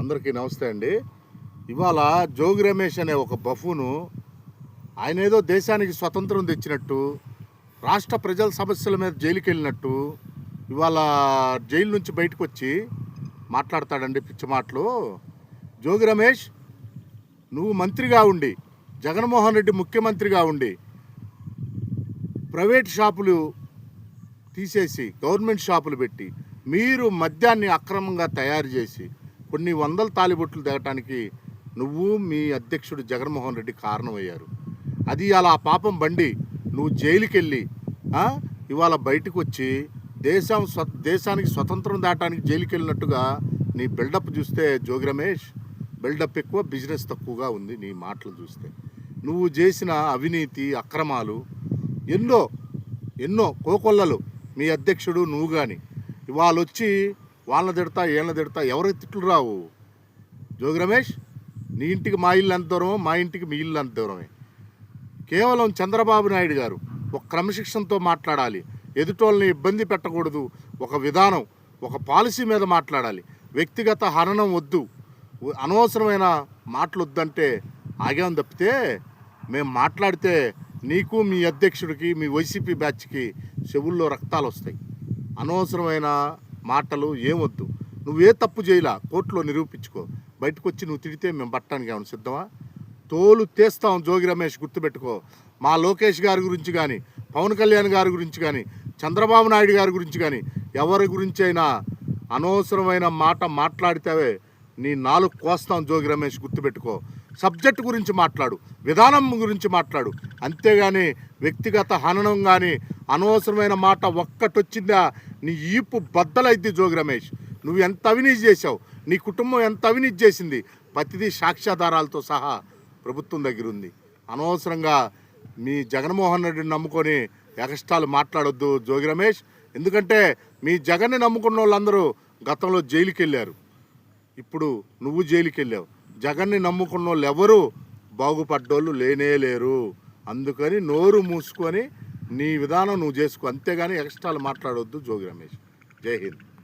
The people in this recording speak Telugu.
అందరికీ నమస్తే అండి. ఇవాళ జోగి రమేష్ అనే ఒక బఫూను ఆయన ఏదో దేశానికి స్వతంత్రం తెచ్చినట్టు, రాష్ట్ర ప్రజల సమస్యల మీద జైలుకి వెళ్ళినట్టు ఇవాళ జైలు నుంచి బయటకు వచ్చి మాట్లాడతాడండి పిచ్చి మాటలు. జోగి రమేష్, నువ్వు మంత్రిగా ఉండి, జగన్మోహన్ రెడ్డి ముఖ్యమంత్రిగా ఉండి ప్రైవేట్ షాపులు తీసేసి గవర్నమెంట్ షాపులు పెట్టి మీరు మద్యాన్ని అక్రమంగా తయారు చేసి కొన్ని వందల తాలిబొట్లు దిగటానికి నువ్వు మీ అధ్యక్షుడు జగన్మోహన్ రెడ్డి కారణమయ్యారు. అది అలా పాపం బండి నువ్వు జైలుకి వెళ్ళి ఇవాళ బయటకు వచ్చి దేశానికి స్వతంత్రం దాటానికి జైలుకి వెళ్ళినట్టుగా నీ బిల్డప్ చూస్తే జోగి రమేష్, బిల్డప్ ఎక్కువ, బిజినెస్ తక్కువగా ఉంది నీ మాటలు చూస్తే. నువ్వు చేసిన అవినీతి అక్రమాలు ఎన్నో కోకొల్లలు మీ అధ్యక్షుడు నువ్వు కానీ ఇవాళ వచ్చి వాళ్ళని తిడతా వీళ్ళని తిడతా ఎవరికి తిట్లు రావు. జోగి రమేష్, నీ ఇంటికి మా ఇల్లు ఎంత దూరమో మా ఇంటికి మీ ఇల్లు అంత దూరమే. కేవలం చంద్రబాబు నాయుడు గారు ఒక క్రమశిక్షణతో మాట్లాడాలి, ఎదుటోళ్ళని ఇబ్బంది పెట్టకూడదు, ఒక విధానం ఒక పాలసీ మీద మాట్లాడాలి. వ్యక్తిగత హననం వద్దు, అనవసరమైన మాటలు వద్దంటే ఆగాం తప్పితే మేము మాట్లాడితే నీకు మీ అధ్యక్షుడికి మీ వైసీపీ బ్యాచ్కి చెవుల్లో రక్తాలు వస్తాయి. అనవసరమైన మాటలు ఏమొద్దు. నువ్వే తప్పు చేయలా, కోర్టులో నిరూపించుకో. బయటకు వచ్చి నువ్వు తిడితే మేము పట్టడానికి ఏమైనా సిద్ధమా? తోలు తీస్తాం జోగి రమేష్, గుర్తుపెట్టుకో. మా లోకేష్ గారి గురించి కానీ, పవన్ కళ్యాణ్ గారి గురించి కానీ, చంద్రబాబు నాయుడు గారి గురించి కానీ ఎవరి గురించి అయినా అనవసరమైన మాట మాట్లాడితే నీ నాలుగు కోస్తాం జోగి రమేష్, గుర్తుపెట్టుకో. సబ్జెక్టు గురించి మాట్లాడు, విధానం గురించి మాట్లాడు, అంతేగాని వ్యక్తిగత హననం కానీ అనవసరమైన మాట ఒక్కటొచ్చిందా నీ ఈపు బద్దలైద్ది. జోగి రమేష్, నువ్వు ఎంత అవినీతి చేశావు, నీ కుటుంబం ఎంత అవినీతి చేసింది, ప్రతిదీ సాక్ష్యాధారాలతో సహా ప్రభుత్వం దగ్గర ఉంది. అనవసరంగా మీ జగన్మోహన్ రెడ్డిని నమ్ముకొని ఎగస్ట్రాలు మాట్లాడొద్దు జోగి రమేష్. ఎందుకంటే మీ జగన్ని నమ్ముకున్న వాళ్ళందరూ గతంలో జైలుకి వెళ్ళారు, ఇప్పుడు నువ్వు జైలుకి వెళ్ళావు. జగన్ని నమ్ముకున్న వాళ్ళు ఎవరు బాగుపడ్డోళ్ళు లేరు. అందుకని నోరు మూసుకొని నీ విధానం నువ్వు చేసుకో, అంతేగాని ఎక్స్ట్రాలు మాట్లాడొద్దు జోగి రమేష్. జై హింద్.